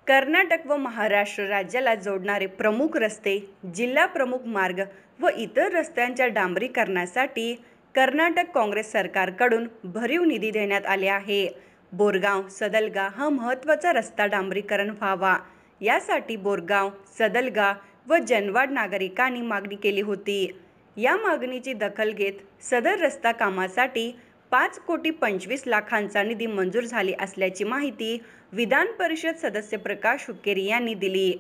कर्नाटक व महाराष्ट्र राज्याला जोडणारे प्रमुख रस्ते, जिल्हा प्रमुख मार्ग व इतर रस्त्यांच्या डांबरीकरणासाठी कर्नाटक काँग्रेस सरकारकडून भरीव निधी देण्यात आले आहे. बोरगाव सदलगा हा महत्त्वाचा रस्ता डांबरीकरण व्हावा यासाठी बोरगाव, सदलगा व जनवाड नागरिकांनी मागणी केली होती. या मागणीची दखल घेत सदर रस्ता कामासाठी 5,25,00,000चा निधी मंजूर झाली असल्याची माहिती विधान परिषद सदस्य प्रकाश हुक्केरी यांनी दिली.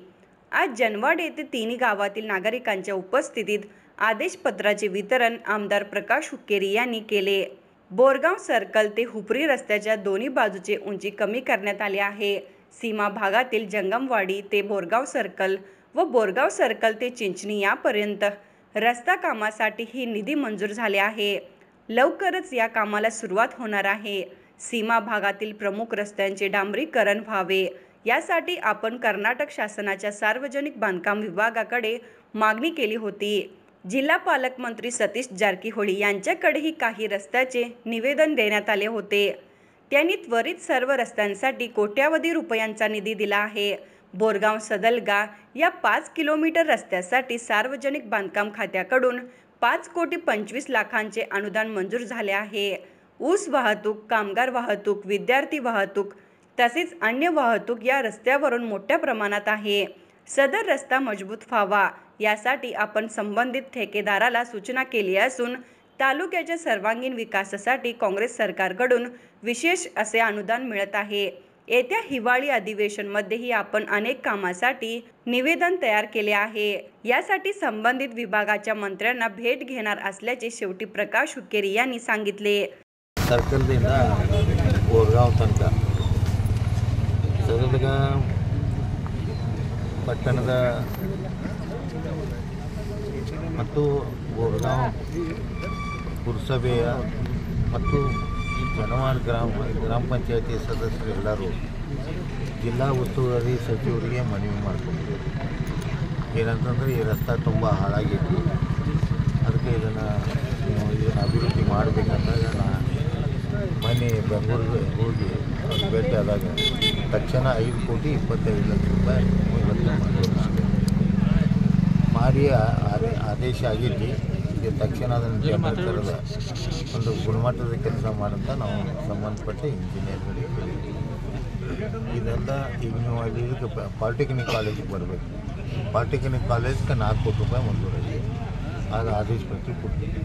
आज जनवाड येथे तिन्ही गावातील नागरिकांच्या उपस्थितीत आदेशपत्राचे वितरण आमदार प्रकाश हुक्केरी यांनी केले. बोरगाव सर्कल ते हुपरी रस्त्याच्या दोन्ही बाजूचे उंची कमी करण्यात आली आहे. सीमा भागातील जंगमवाडी ते बोरगाव सर्कल व बोरगाव सर्कल ते चिंचणी यापर्यंत रस्ता कामासाठी ही निधी मंजूर झाले आहे. लवकरच या कामाला सुरुवात होणार आहे. सीमा भागातील प्रमुख रस्त्यांचे डांबरीकरण व्हावे यासाठी आपण कर्नाटक शासनाच्या सार्वजनिक बांधकाम विभागाकडे मागणी केली होती. जिल्हा पालकमंत्री सतीश जारकीहोळी यांच्याकडेही काही रस्त्याचे निवेदन देण्यात आले होते. त्यांनी त्वरित सर्व रस्त्यांसाठी कोट्यावधी रुपयांचा निधी दिला आहे. बोरगाव सदलगा या 5 किलोमीटर रस्त्यासाठी सार्वजनिक बांधकाम खात्याकडून 5,25,00,000चे अनुदान मंजूर झाले आहे. ऊस वाहतूक, कामगार वाहतूक, विद्यार्थी वाहतूक तसेच अन्य वाहतूक या रस्त्यावरून मोठ्या प्रमाणात आहे. सदर रस्ता मजबूत व्हावा यासाठी आपण संबंधित ठेकेदाराला सूचना केली असून तालुक्याच्या सर्वांगीण विकासासाठी काँग्रेस सरकारकडून विशेष असे अनुदान मिळत आहे. येत्या हिवाळी अधिवेशनमध्येही आपण अनेक कामासाठी निवेदन तयार केले आहे. यासाठी संबंधित विभागाच्या मंत्र्यांना भेट घेणार असल्याचे शेवटी प्रकाश हुक्केरी यांनी सांगितले. ಸರ್ಕಲ್ದಿಂದ ಬೋರ್ಗಾಂವ್ ತನಕ ಸದಲಗ ಪಟ್ಟಣದ ಮತ್ತು ಬೋರ್ಗಾಂವ್ ಪುರಸಭೆಯ ಮತ್ತು ಜನವಾಡ್ ಗ್ರಾಮ ಪಂಚಾಯತಿ ಸದಸ್ಯರೆಲ್ಲರೂ ಜಿಲ್ಲಾ ಉಸ್ತುವಾರಿ ಸಚಿವರಿಗೆ ಮನವಿ ಮಾಡಿಕೊಂಡಿದ್ದರು. ಏನಂತಂದರೆ ಈ ರಸ್ತೆ ತುಂಬ ಹಾಳಾಗಿತ್ತು, ಅದಕ್ಕೆ ಇದನ್ನು ಅಭಿವೃದ್ಧಿ ಮಾಡಬೇಕಂದಾಗ ಮೊನ್ನೆ ಬೆಂಗಳೂರಿಗೆ ಹೋಗಿ ಭೇಟಿ ಆದಾಗ ತಕ್ಷಣ 5,25,00,000 ರೂಪಾಯಿ ಮಾಡಿ ಆದೇಶ ಆಗಿದ್ದು ಈಗ ತಕ್ಷಣ ಅದನ್ನು ಸರ್ಕಾರದ ಒಂದು ಗುಣಮಟ್ಟದ ಕೆಲಸ ಮಾಡಂತ ನಾವು ಸಂಬಂಧಪಟ್ಟ ಇಂಜಿನಿಯರ್ಗಳಿಗೆ ಹೇಳಿದ್ವಿ. ಇದೆಲ್ಲ ಈಗ ನೀವು ಅಲ್ಲಿ ಇದಕ್ಕೆ ಪಾಲಿಟೆಕ್ನಿಕ್ ಕಾಲೇಜಿಗೆ ಬರಬೇಕು. ಪಾಲಿಟೆಕ್ನಿಕ್ ಕಾಲೇಜ್ಗೆ 4 ಕೋಟಿ ರೂಪಾಯಿ ಮಂಜೂರಾಗಿದೆ. ಆಗ ಆದೇಶ ಪ್ರತಿ ಕೊಡ್ತೀವಿ.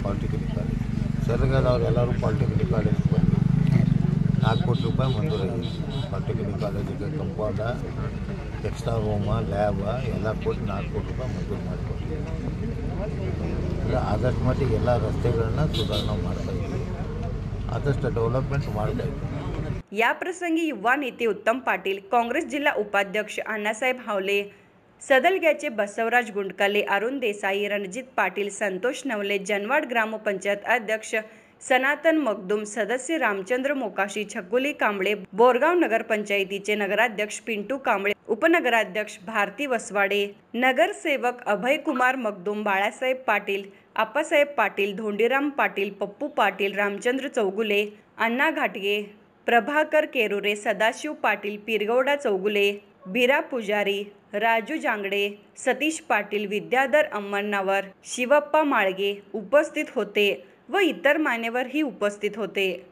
ಪಾಲಿಟೆಕ್ನಿಕ್ ಕಾಲೇಜ್ ಸದಲಗಾದವರೆಲ್ಲರೂ ಪಾಲಿಟೆಕ್ನಿಕ್ ಕಾಲೇಜಿಗೆ ಬಂದು 4 ಕೋಟಿ ರೂಪಾಯಿ ಮಂಜೂರಾಗಿದೆ. ಪಾಲಿಟೆಕ್ನಿಕ್ ಕಾಲೇಜಿಗೆ ಕಂಪೌಂಡ, ಎಕ್ಸ್ಟ್ರಾ ರೂಮ, ಲ್ಯಾಬ ಎಲ್ಲ ಕೊಟ್ಟು 4 ಕೋಟಿ ರೂಪಾಯಿ ಮಂಜೂರು ಮಾಡಿಕೊಡ್ತೀವಿ. ಆದಷ್ಟು ಮಟ್ಟಿಗೆ ಎಲ್ಲ ರಸ್ತೆಗಳನ್ನ ಸುಧಾರಣೆ ಮಾಡ್ತಾಯಿದ್ದೀವಿ. ಆದಷ್ಟು ಡೆವಲಪ್ಮೆಂಟ್ ಮಾಡ್ತಾಯಿದ್ದೀವಿ. या प्रसंगी युवा नेते उत्तम पाटील, काँग्रेस जिल्हा उपाध्यक्ष अण्णासाहेब हावले, सदलग्याचे बसवराज गुंडकले, अरुण देसाई, रणजित पाटील, संतोष नवले, जनवाड ग्रामपंचायत अध्यक्ष सनातन मगदूम, सदस्य रामचंद्र मोकाशी, छकुली कांबळे, बोरगाव नगरपंचायतीचे नगराध्यक्ष पिंटू कांबळे, उपनगराध्यक्ष भारती वसवाडे, नगरसेवक अभय कुमार मगदूम, बाळासाहेब पाटील, आप्पासाहेब पाटील, धोंडीराम पाटील, पप्पू पाटील, रामचंद्र चौगुले, अण्णा घाटगे, प्रभाकर केरुरे, सदाशिव पाटील, पिरगौडा चौगुले, बिरा पुजारी, राजू जांगडे, सतीश पाटील, विद्याधर अम्मण्णावर, शिवप्पा माळगे उपस्थित होते व इतर मान्यवरही उपस्थित होते.